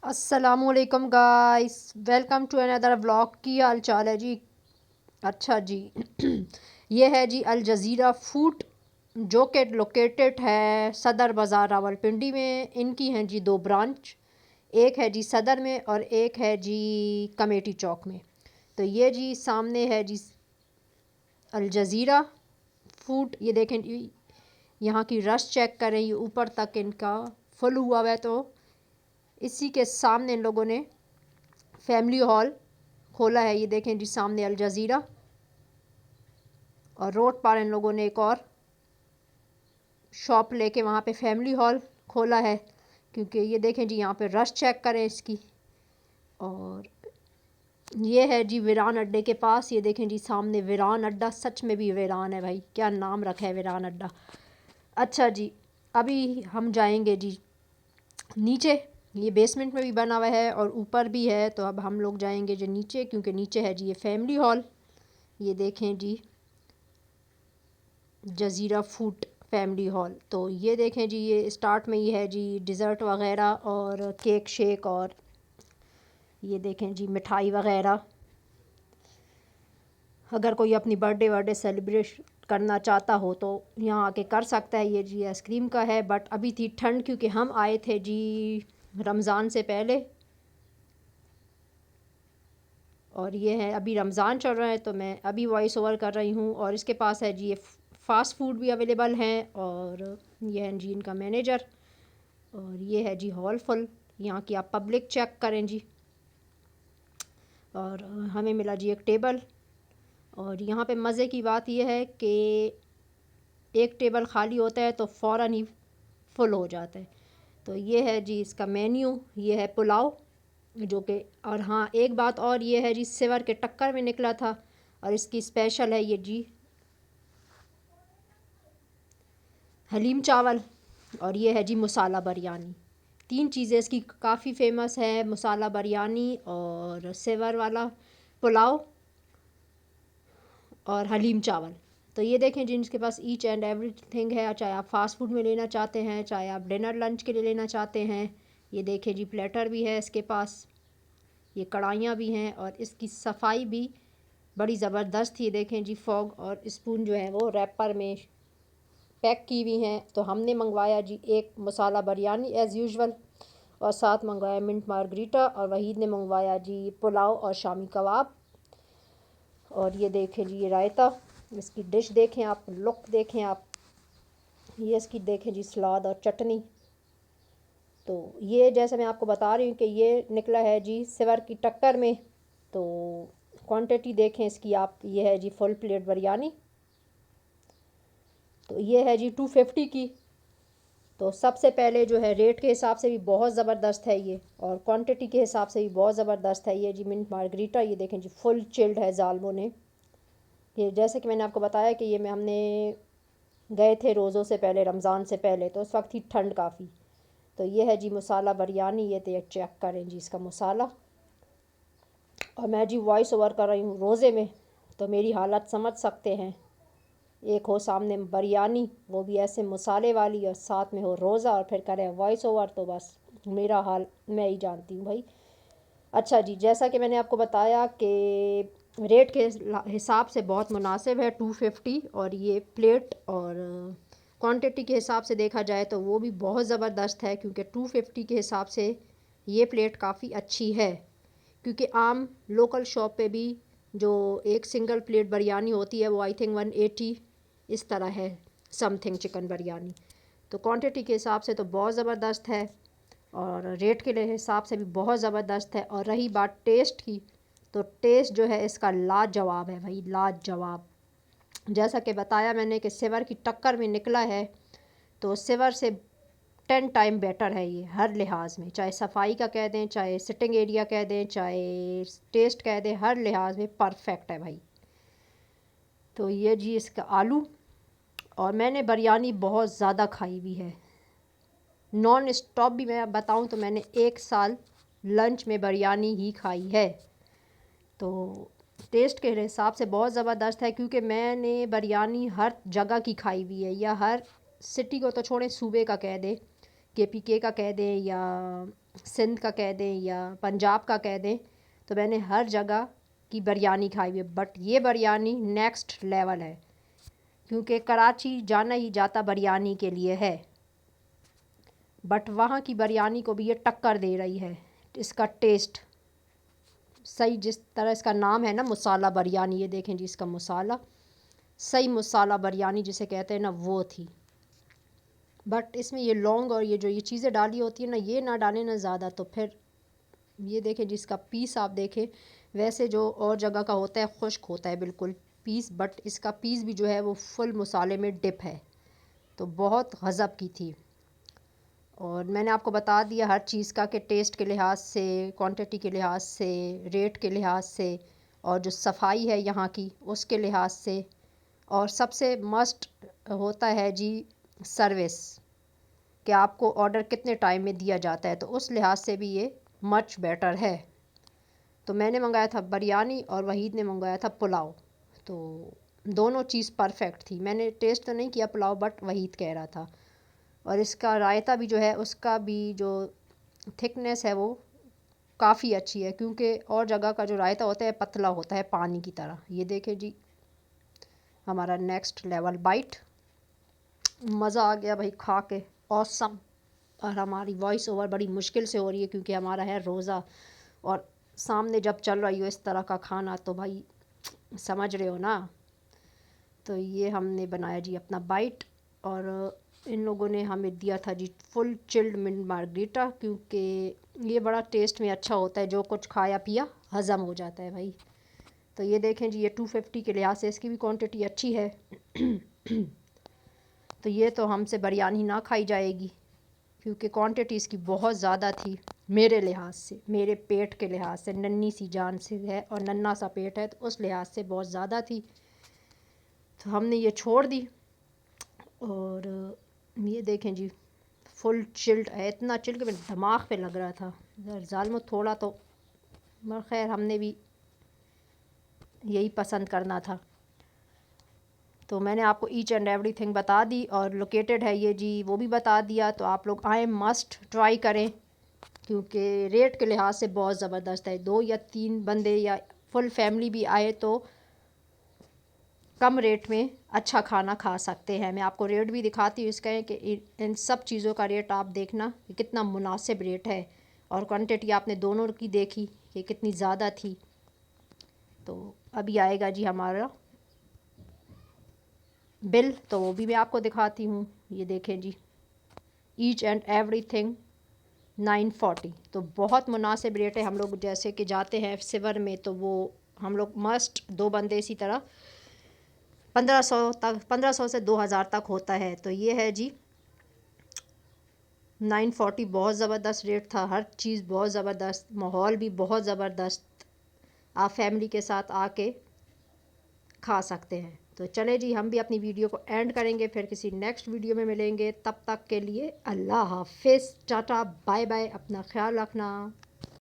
अस्सलामुअलैकुम guys, welcome to another vlog. की हाल चाल है जी? अच्छा जी। ये है जी अल जज़ीरा फूड, जो कि लोकेटेड है सदर बाज़ार रावलपिंडी में। इनकी हैं जी दो ब्रांच, एक है जी सदर में और एक है जी कमेटी चौक में। तो ये जी सामने है जी अल जज़ीरा फूड। ये देखें जी, यहाँ की रश चेक करें, ये ऊपर तक इनका फुल हुआ हुआ है। तो इसी के सामने इन लोगों ने फैमिली हॉल खोला है। ये देखें जी सामने अल जज़ीरा, और रोड पर इन लोगों ने एक और शॉप लेके वहाँ पे फैमिली हॉल खोला है। क्योंकि ये देखें जी, यहाँ पे रश चेक करें इसकी। और ये है जी वीरान अड्डे के पास। ये देखें जी सामने वीरान अड्डा, सच में भी वीरान है भाई, क्या नाम रखा है वीरान अड्डा। अच्छा जी, अभी हम जाएंगे जी नीचे। ये बेसमेंट में भी बना हुआ है और ऊपर भी है। तो अब हम लोग जाएंगे जी नीचे, क्योंकि नीचे है जी ये फैमिली हॉल। ये देखें जी जज़ीरा फूड फैमिली हॉल। तो ये देखें जी, ये स्टार्ट में ही है जी डिज़र्ट वगैरह और केक शेक, और ये देखें जी मिठाई वगैरह। अगर कोई अपनी बर्थडे वर्डे सेलिब्रेट करना चाहता हो तो यहाँ आके कर सकता है। ये जी आइसक्रीम का है, बट अभी थी ठंड, क्योंकि हम आए थे जी रमज़ान से पहले। और ये है अभी रमज़ान चल रहा है, तो मैं अभी वॉइस ओवर कर रही हूँ। और इसके पास है जी ये फ़ास्ट फूड भी अवेलेबल हैं। और ये है जी इनका मैनेजर। और ये है जी हॉल फुल, यहाँ की आप पब्लिक चेक करें जी। और हमें मिला जी एक टेबल। और यहाँ पे मज़े की बात यह है कि एक टेबल खाली होता है तो फ़ौरन ही फुल हो जाता है। तो ये है जी इसका मेन्यू। ये है पुलाव, जो कि, और हाँ एक बात और, ये है जी सिवर के टक्कर में निकला था। और इसकी स्पेशल है ये जी हलीम चावल। और ये है जी मसाला बिरयानी। तीन चीज़ें इसकी काफ़ी फेमस है, मसाला बिरयानी और सिवर वाला पुलाव और हलीम चावल। तो ये देखें जिनके पास ईच एंड एवरीथिंग है, चाहे आप फास्ट फूड में लेना चाहते हैं, चाहे आप डिनर लंच के लिए लेना चाहते हैं। ये देखें जी प्लेटर भी है इसके पास, ये कढ़ाइयाँ भी हैं, और इसकी सफाई भी बड़ी ज़बरदस्त। ये देखें जी फॉग और स्पून जो है वो रैपर में पैक की हुई हैं। तो हमने मंगवाया जी एक मसाला बिरयानी एज़ यूजुअल, और साथ मंगवाया मिंट मार्गरीटा, और वहीद ने मंगवाया जी पुलाव और शामी कबाब। और ये देखें जी ये रायता, इसकी डिश देखें आप, लुक देखें आप, ये इसकी देखें जी सलाद और चटनी। तो ये जैसे मैं आपको बता रही हूँ कि ये निकला है जी सिवर की टक्कर में। तो क्वांटिटी देखें इसकी आप, ये है जी फुल प्लेट बिरयानी। तो ये है जी 250 की। तो सबसे पहले जो है रेट के हिसाब से भी बहुत ज़बरदस्त है ये, और क्वांटिटी के हिसाब से भी बहुत ज़बरदस्त है ये जी मिंट मार्गरीटा। ये देखें जी फुल चिल्ड है जालमो ने। ये जैसे कि मैंने आपको बताया कि ये में हमने गए थे रोज़ों से पहले, रमज़ान से पहले, तो उस वक्त थी ठंड काफ़ी। तो ये है जी मसाला बिरयानी। ये तो चेक करें जी इसका मसाला। और मैं जी वॉइस ओवर कर रही हूँ रोज़े में, तो मेरी हालत समझ सकते हैं। एक हो सामने बिरयानी, वो भी ऐसे मसाले वाली, और साथ में हो रोज़ा, और फिर करें वॉइस ओवर, तो बस मेरा हाल मैं ही जानती हूँ भाई। अच्छा जी, जैसा कि मैंने आपको बताया कि रेट के हिसाब से बहुत मुनासिब है 250। और ये प्लेट और क्वांटिटी के हिसाब से देखा जाए तो वो भी बहुत ज़बरदस्त है, क्योंकि 250 के हिसाब से ये प्लेट काफ़ी अच्छी है। क्योंकि आम लोकल शॉप पे भी जो एक सिंगल प्लेट बिरयानी होती है वो आई थिंक 180 इस तरह है, समथिंग चिकन बिरयानी। तो क्वांटिटी के हिसाब से तो बहुत ज़बरदस्त है, और रेट के हिसाब से भी बहुत ज़बरदस्त है। और रही बात टेस्ट की, तो टेस्ट जो है इसका लाजवाब है भाई, लाजवाब। जैसा कि बताया मैंने कि सिवर की टक्कर में निकला है, तो सिवर से 10 टाइम बेटर है ये हर लिहाज में, चाहे सफाई का कह दें, चाहे सिटिंग एरिया कह दें, चाहे टेस्ट कह दें, हर लिहाज में परफेक्ट है भाई। तो ये जी इसका आलू। और मैंने बिरयानी बहुत ज़्यादा खाई हुई है, नॉन स्टॉप भी मैं बताऊं तो मैंने 1 साल लंच में बिरयानी ही खाई है। तो टेस्ट के हिसाब से बहुत ज़बरदस्त है, क्योंकि मैंने बिरयानी हर जगह की खाई हुई है, या हर सिटी को तो छोड़ें, सूबे का कह दें, KPK का कह दें, या सिंध का कह दें या पंजाब का कह दें, तो मैंने हर जगह की बिरयानी खाई हुई है, बट ये बिरयानी नेक्स्ट लेवल है, क्योंकि कराची जाना ही जाता बिरयानी के लिए है, बट वहाँ की बिरयानी को भी ये टक्कर दे रही है। इसका टेस्ट सही, जिस तरह इसका नाम है ना मसाला बिरयानी, ये देखें जी इसका मसाला, सही मसाला बिरयानी जिसे कहते हैं ना, वो थी। बट इसमें ये लौंग और ये जो ये चीज़ें डाली होती है ना, ये ना डालें ना ज़्यादा, तो फिर ये देखें जिसका पीस आप देखें, वैसे जो और जगह का होता है खुश्क होता है बिल्कुल पीस, बट इसका पीस भी जो है वो फुल मसाले में डिप है, तो बहुत गज़ब की थी। और मैंने आपको बता दिया हर चीज़ का कि टेस्ट के लिहाज से, क्वांटिटी के लिहाज से, रेट के लिहाज से, और जो सफाई है यहाँ की उसके लिहाज से, और सबसे मस्ट होता है जी सर्विस, कि आपको ऑर्डर कितने टाइम में दिया जाता है, तो उस लिहाज से भी ये मच बेटर है। तो मैंने मंगाया था बिरयानी और वहीद ने मंगाया था पुलाव, तो दोनों चीज़ परफेक्ट थी। मैंने टेस्ट तो नहीं किया पुलाव, बट वहीद कह रहा था। और इसका रायता भी जो है उसका भी जो थिकनेस है वो काफ़ी अच्छी है, क्योंकि और जगह का जो रायता होता है पतला होता है पानी की तरह। ये देखें जी हमारा नेक्स्ट लेवल बाइट, मज़ा आ गया भाई खा के, ऑसम। और हमारी वॉइस ओवर बड़ी मुश्किल से हो रही है क्योंकि हमारा है रोज़ा, और सामने जब चल रही हो इस तरह का खाना तो भाई समझ रहे हो ना। तो ये हमने बनाया जी अपना बाइट, और इन लोगों ने हमें दिया था जी फुल चिल्ड मिंट मार्गरीटा, क्योंकि ये बड़ा टेस्ट में अच्छा होता है, जो कुछ खाया पिया हज़म हो जाता है भाई। तो ये देखें जी ये 250 के लिहाज से इसकी भी क्वांटिटी अच्छी है। तो ये तो हमसे बिरयानी ना खाई जाएगी, क्योंकि क्वांटिटी इसकी बहुत ज़्यादा थी मेरे लिहाज से, मेरे पेट के लिहाज से। नन्ही सी जान से है और नन्हा सा पेट है, तो उस लिहाज से बहुत ज़्यादा थी, तो हमने ये छोड़ दी। और ये देखें जी फुल चिल्ड है, इतना चिल्ड कि मेरे दिमाग पे लग रहा था ज़ालिमो थोड़ा तो, मगर खैर हमने भी यही पसंद करना था। तो मैंने आपको ईच एंड एवरीथिंग बता दी, और लोकेटेड है ये जी वो भी बता दिया। तो आप लोग आए, मस्ट ट्राई करें, क्योंकि रेट के लिहाज से बहुत ज़बरदस्त है। 2 या 3 बंदे या फुल फैमिली भी आए तो कम रेट में अच्छा खाना खा सकते हैं। मैं आपको रेट भी दिखाती हूँ इसका, कि इन सब चीज़ों का रेट आप देखना कि कितना मुनासिब रेट है, और क्वांटिटी आपने दोनों की देखी कि कितनी ज़्यादा थी। तो अभी आएगा जी हमारा बिल, तो वो भी मैं आपको दिखाती हूँ। ये देखें जी ईच एंड एवरीथिंग 940, तो बहुत मुनासिब रेट है। हम लोग जैसे कि जाते हैं सिवर में, तो वो हम लोग मस्ट 2 बंदे इसी तरह 1500 तक, 1500 से 2000 तक होता है। तो ये है जी 940, बहुत ज़बरदस्त रेट था, हर चीज़ बहुत ज़बरदस्त, माहौल भी बहुत ज़बरदस्त, आप फैमिली के साथ आके खा सकते हैं। तो चले जी हम भी अपनी वीडियो को एंड करेंगे, फिर किसी नेक्स्ट वीडियो में मिलेंगे। तब तक के लिए अल्लाह हाफिज़, टाटा बाय बाय, अपना ख्याल रखना।